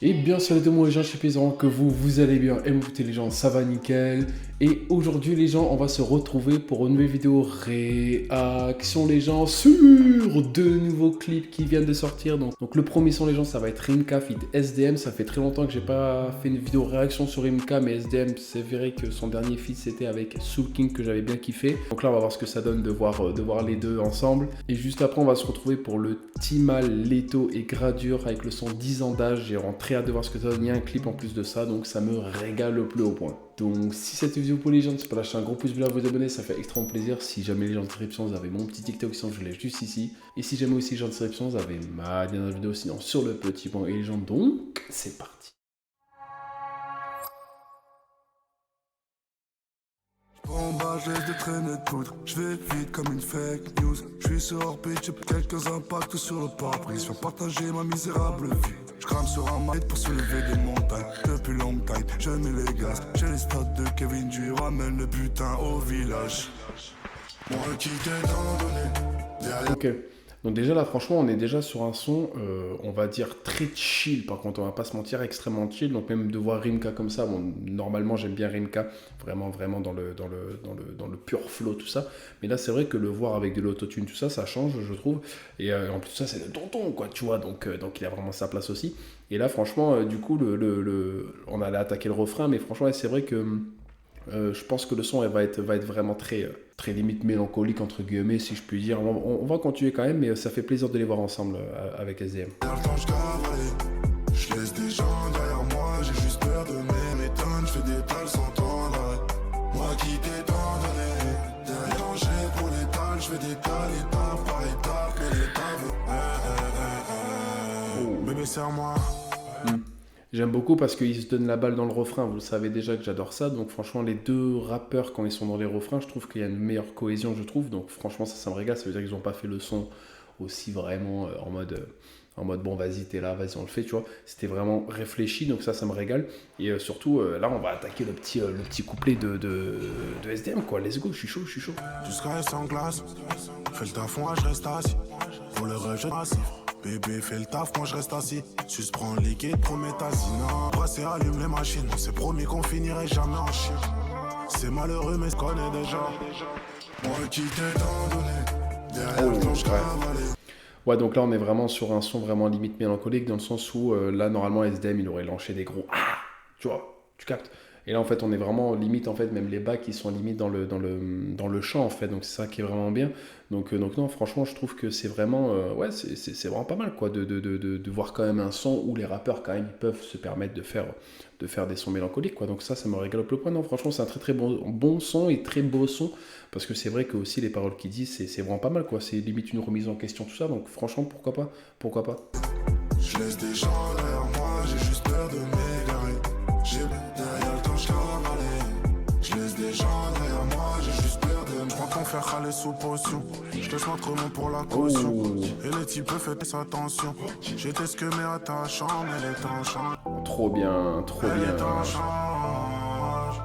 Et bien salut tout le monde les gens, je suis Paysan, que vous allez bien, et écoutez les gens, ça va nickel. Et aujourd'hui les gens, on va se retrouver pour une nouvelle vidéo réaction les gens sur deux nouveaux clips qui viennent de sortir. Donc le premier son les gens, ça va être Rimka feat SDM. Ça fait très longtemps que j'ai pas fait une vidéo réaction sur Rimka, mais SDM c'est vrai que son dernier feat c'était avec Soul King que j'avais bien kiffé. Donc là on va voir ce que ça donne de voir les deux ensemble. Et juste après on va se retrouver pour le Timal, Leto et Gradure avec le son 10 ans d'âge. J'ai vraiment très hâte de voir ce que ça donne. Il y a un clip en plus de ça, donc ça me régale le plus haut point. Donc si cette vidéo pour les gens, c'est pas lâcher un gros pouce bleu à vous abonner, ça fait extrêmement plaisir. Si jamais les gens de description, vous avez mon petit TikTok, sinon je l'ai juste ici. Et si jamais aussi les gens de description, vous avez ma dernière vidéo, sinon sur le petit point et les gens. Donc c'est parti. En bas, je laisse des traînées de poudre. Je vais vite comme une fake news. Je suis sur orbite, j'ai quelques impacts sur le pare-brise. Viens partager ma misérable vie. Je crame sur un mic pour soulever des montagnes. Depuis long time, je mets les gaz. J'ai les stats de Kevin Durant, ramène le butin au village. Moi qui t'ai tant donné. Derrière. Ok. Donc déjà là franchement on est déjà sur un son on va dire très chill, par contre on va pas se mentir, extrêmement chill. Donc même de voir Rimka comme ça, bon normalement j'aime bien Rimka, vraiment dans le pur flow tout ça, mais là c'est vrai que le voir avec de l'autotune tout ça, ça change je trouve, et en plus ça c'est le tonton quoi tu vois, donc il a vraiment sa place aussi. Et là franchement du coup on allait attaquer le refrain, mais franchement c'est vrai que je pense que le son va être vraiment très limite mélancolique entre guillemets si je puis dire. On va continuer quand même, mais ça fait plaisir de les voir ensemble avec SDM. Je laisse des gens derrière moi, j'ai juste peur de mes méthodes. Je fais des tales sans tendre. Moi qui t'ai tant donné. Derrière danger pour l'étal, je fais des tales étape par étape. Et l'étape. Bébé serre-moi. J'aime beaucoup parce qu'ils se donnent la balle dans le refrain, vous le savez déjà que j'adore ça, donc franchement les deux rappeurs quand ils sont dans les refrains, je trouve qu'il y a une meilleure cohésion je trouve, donc franchement ça me régale, ça veut dire qu'ils n'ont pas fait le son aussi vraiment en mode bon vas-y t'es là, vas-y on le fait tu vois, c'était vraiment réfléchi, donc ça me régale. Et surtout là on va attaquer le petit couplet de SDM quoi, let's go, je suis chaud. Jusqu'à sans glace. Fais le taf, moi je reste assis. Pour le rêve, je massif. Bébé, fais le taf, moi je reste assis. Suspends le liquide, prométhazine. Brassé, allume les machines. On s'est promis qu'on finirait jamais en chien. C'est malheureux, mais je connais déjà. Moi qui t'ai tant donné. Derrière ton cavalier. Ouais, donc là on est vraiment sur un son vraiment limite mélancolique, dans le sens où là normalement SDM il aurait lâché des gros ah, tu vois, tu captes. Et là en fait on est vraiment limite, en fait même les bacs ils sont limite dans le chant en fait, donc c'est ça qui est vraiment bien. Donc non franchement je trouve que c'est vraiment ouais c'est vraiment pas mal quoi de voir quand même un son où les rappeurs quand même ils peuvent se permettre de faire des sons mélancoliques quoi. Donc ça me régale au plus point. Non franchement c'est un très bon son et très beau son, parce que c'est vrai que aussi les paroles qu'il dit c'est vraiment pas mal quoi, c'est limite une remise en question tout ça, donc franchement pourquoi pas. Je laisse des gens derrière moi, j'ai juste peur de m'égarer. J'ai derrière le temps, je cavale. Je laisse des gens derrière moi, j'ai juste peur de me. Je prends ton fer râler sous potion. Je te laisse l'entrement pour la caution. Et les types faites attention. J'étais ce que mais à ta chambre, elle est en chambre. Trop bien. Elle est en chambre.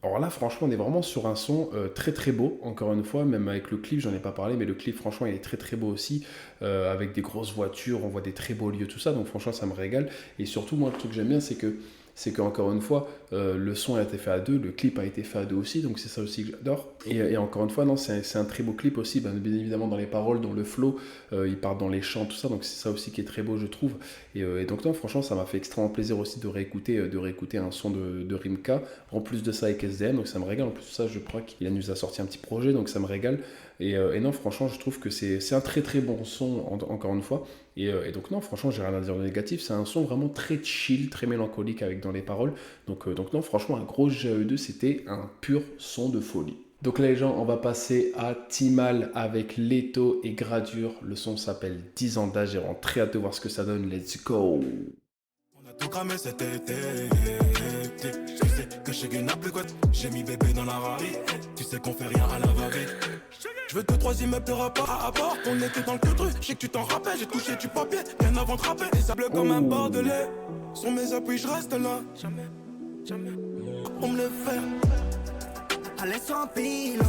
Alors là, franchement, on est vraiment sur un son très beau, encore une fois, même avec le clip, j'en ai pas parlé, mais le clip, franchement, il est très beau aussi, avec des grosses voitures, on voit des très beaux lieux, tout ça, donc franchement, ça me régale. Et surtout, moi, le truc que j'aime bien, c'est qu'encore une fois, le son a été fait à deux, le clip a été fait à deux aussi, donc c'est ça aussi que j'adore. Et encore une fois, non, c'est un très beau clip aussi, bien évidemment dans les paroles, dans le flow, il part dans les chants, tout ça, donc c'est ça aussi qui est très beau, je trouve. Et donc non, franchement, ça m'a fait extrêmement plaisir aussi de réécouter un son de Rimka, en plus de ça avec SDM, donc ça me régale. En plus de ça, je crois qu'il nous a sorti un petit projet, donc ça me régale. Et non, franchement, je trouve que c'est un très bon son, encore une fois. Et donc non, franchement, j'ai rien à dire de négatif. C'est un son vraiment très chill, très mélancolique avec dans les paroles. Donc non, franchement, un gros GAE2, c'était un pur son de folie. Donc là, les gens, on va passer à Timal avec Leto et Gradure. Le son s'appelle 10 ans d'âge. J'ai vraiment très hâte de voir ce que ça donne. Let's go! On a tout cramé cet été. Tu sais que chez Guy n'a plus quoi. J'ai mis bébé dans la Rari. Tu sais qu'on fait rien à la va-vite. Je veux 2-3 immeubles de rapport à rapport. On était dans le truc, je sais que tu t'en rappelles. J'ai touché du papier, bien avant de rapper. Et ça bleu comme un bordelais. Sur mes appuis, je reste là. Jamais, on me le fait. Allez, sans pile.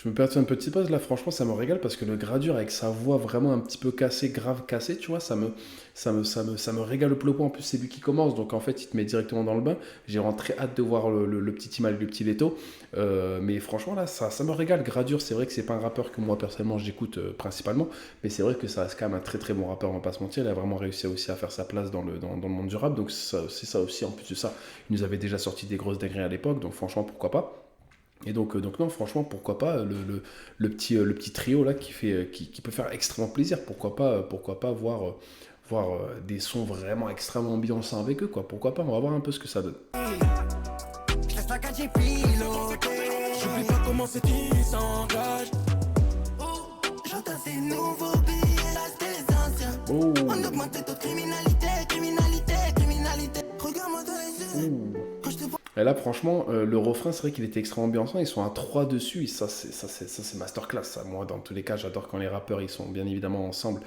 Je me perds un petit pause là, franchement, ça me régale parce que le Gradure avec sa voix vraiment un petit peu cassée, grave cassée, tu vois, ça me régale le plopon. En plus, c'est lui qui commence, donc en fait, il te met directement dans le bain. J'ai très hâte de voir le petit Timal, le petit Leto. Mais franchement, là, ça me régale. Gradure, c'est vrai que c'est pas un rappeur que moi personnellement j'écoute principalement, mais c'est vrai que ça reste quand même un très très bon rappeur, on va pas se mentir. Il a vraiment réussi aussi à faire sa place dans le monde du rap, donc c'est ça aussi. En plus de ça, il nous avait déjà sorti des grosses dingueries à l'époque, donc franchement, pourquoi pas. Et donc non, franchement, pourquoi pas le petit trio là qui peut faire extrêmement plaisir. Pourquoi pas voir des sons vraiment extrêmement ambiançants avec eux, quoi. Pourquoi pas, on va voir un peu ce que ça donne. Je laisse la gadget piloter. J'oublie pas comment c'est qui s'engage. J'entends ces nouveaux billets, là des anciens. Oh. On augmente toute criminalité. Regarde-moi dans les yeux. Quand je te vois. Et là, franchement, le refrain, c'est vrai qu'il était extrêmement ambiançant. Ils sont à 3 dessus. Et ça, c'est masterclass. Ça. Moi, dans tous les cas, j'adore quand les rappeurs, ils sont bien évidemment ensemble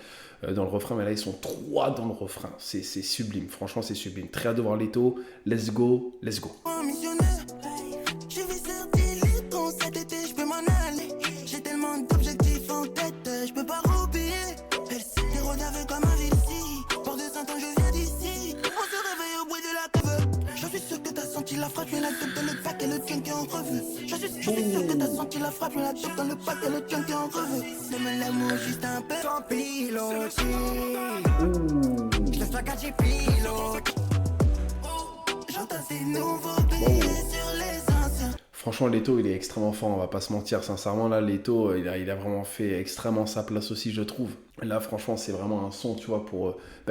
dans le refrain. Mais là, ils sont 3 dans le refrain. C'est sublime. Franchement, c'est sublime. Très hâte de voir Leto. Let's go. Missionnaire, j'ai vu sortir les tons cet été, je peux m'en aller. J'ai tellement d'objectifs en tête, je peux pas oublier. Elle s'est regardée comme un ici. Pour 200 ans, je viens d'ici. On se réveille au bout de la cave. Je suis sûr que t'as senti la frappe, mais la tête dans le pack et le junk est en revue. Je suis sûr que t'as senti la frappe, mais la tête dans le pack et le junk est en revue. Ne me l'amour juste un peu. Sans piloter. Je laisse la gadget pilote. J'entends ces nouveaux billets sur les anciens. Franchement, Leto, il est extrêmement fort, on va pas se mentir. Sincèrement, là, Leto, il a vraiment fait extrêmement sa place aussi, je trouve. Là, franchement, c'est vraiment un son, tu vois,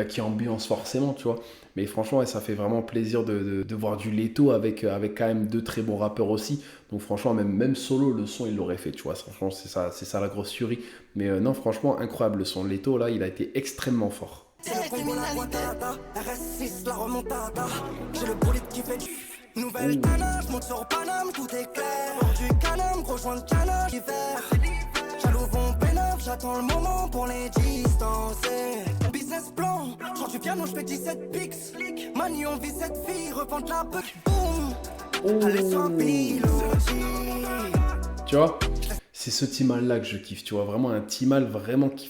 qui ambiance forcément, tu vois. Mais franchement, ouais, ça fait vraiment plaisir de voir du Leto avec quand même 2 très bons rappeurs aussi. Donc franchement, même solo, le son, il l'aurait fait, tu vois. Franchement, c'est ça la grosse furie. Mais non, franchement, incroyable le son. Leto, là, il a été extrêmement fort. C'est le Congo, la Guatemala, RS6, la remontada. J'ai le bolide qui fait du nouvelle canard, je monte sur Paname, tout est clair. Hors du canam, gros joint de canard, hiver. Jaloux vont pénave, j'attends le moment pour les distancer. Business plan, genre du piano, je fais 17 pics. Mani, on vit cette fille, revente la buck, boum. Allez sur un pilotis. Tu vois, c'est ce Timal là que je kiffe, tu vois, vraiment un Timal vraiment qui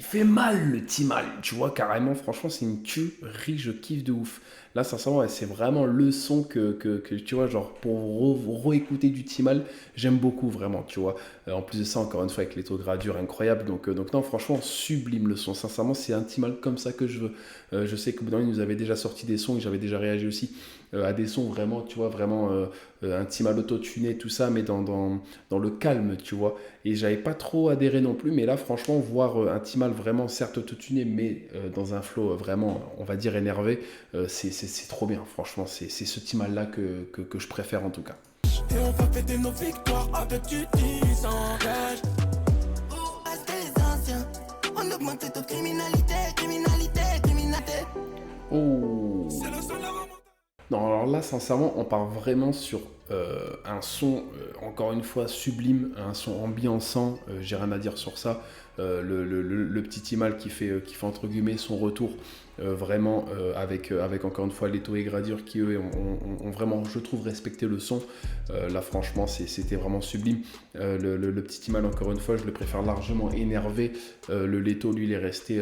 fait mal le Timal, tu vois, carrément, franchement, c'est une tuerie, je kiffe de ouf. Là, sincèrement, ouais, c'est vraiment le son que tu vois, genre, pour réécouter du Timal, j'aime beaucoup, vraiment, tu vois. En plus de ça, encore une fois, avec les taux de gradure incroyables, donc non, franchement, sublime le son. Sincèrement, c'est un Timal comme ça que je veux. Je sais que Boudan, il nous avait déjà sorti des sons et j'avais déjà réagi aussi à des sons vraiment, tu vois, vraiment un Timal auto-tuné, tout ça, mais dans le calme, tu vois. Et j'avais pas trop adhéré non plus, mais là, franchement, voir un Timal vraiment, certes auto-tuné, mais dans un flow vraiment, on va dire, énervé, c'est trop bien, franchement. C'est ce Timal-là que je préfère en tout cas. Et on va fêter nos victoires avec du 10 engage. Des anciens, on augmente toute criminalité. Oh. C'est le seul à remonter. Non, alors là, sincèrement, on part vraiment sur un son, encore une fois, sublime, un son ambiançant, j'ai rien à dire sur ça. Le petit Timal qui fait entre guillemets son retour, vraiment avec encore une fois Leto et Gradure qui eux ont vraiment, je trouve, respecté le son. Là, franchement, c'était vraiment sublime. Le petit Timal, encore une fois, je le préfère largement énervé. Le Leto, lui, il est resté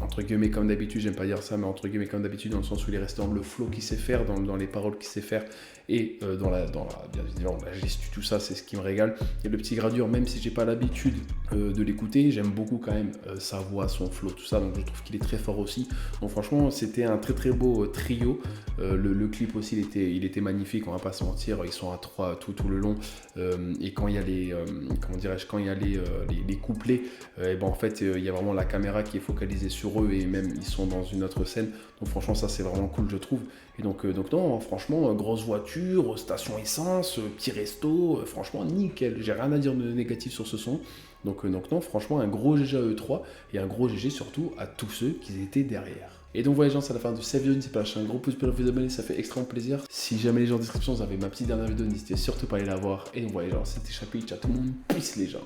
entre guillemets comme d'habitude, j'aime pas dire ça, mais entre guillemets comme d'habitude, dans le sens où il est resté dans le flow qu'il sait faire, dans les paroles qu'il sait faire, et bien évidemment, la gestu, tout ça, c'est ce qui me régale. Et le petit Gradure, même si j'ai pas l'habitude de l'écouter, j'aime beaucoup quand même sa voix, son flow, tout ça, donc je trouve qu'il est très fort aussi. Donc franchement, c'était un très très beau trio. Le clip aussi, il était magnifique, on va pas se mentir, ils sont à 3 tout le long, et quand il y a les couplets, et ben en fait, il y a vraiment la caméra qui est focalisée sur eux, et même ils sont dans une autre scène, donc franchement, ça c'est vraiment cool, je trouve. Et donc non, franchement, grosse voiture, station essence, petit resto, franchement nickel, j'ai rien à dire de négatif sur ce son. Donc non, franchement, un gros GG à E3 et un gros GG surtout à tous ceux qui étaient derrière. Et donc voilà les gens, c'est la fin de cette vidéo, n'hésitez pas à lâcher un gros pouce bleu, vous abonner, ça fait extrêmement plaisir. Si jamais les gens en description, vous avez ma petite dernière vidéo, n'hésitez surtout pas à aller la voir. Et donc voilà les gens, c'était Chapitre, ciao tout le monde, peace les gens.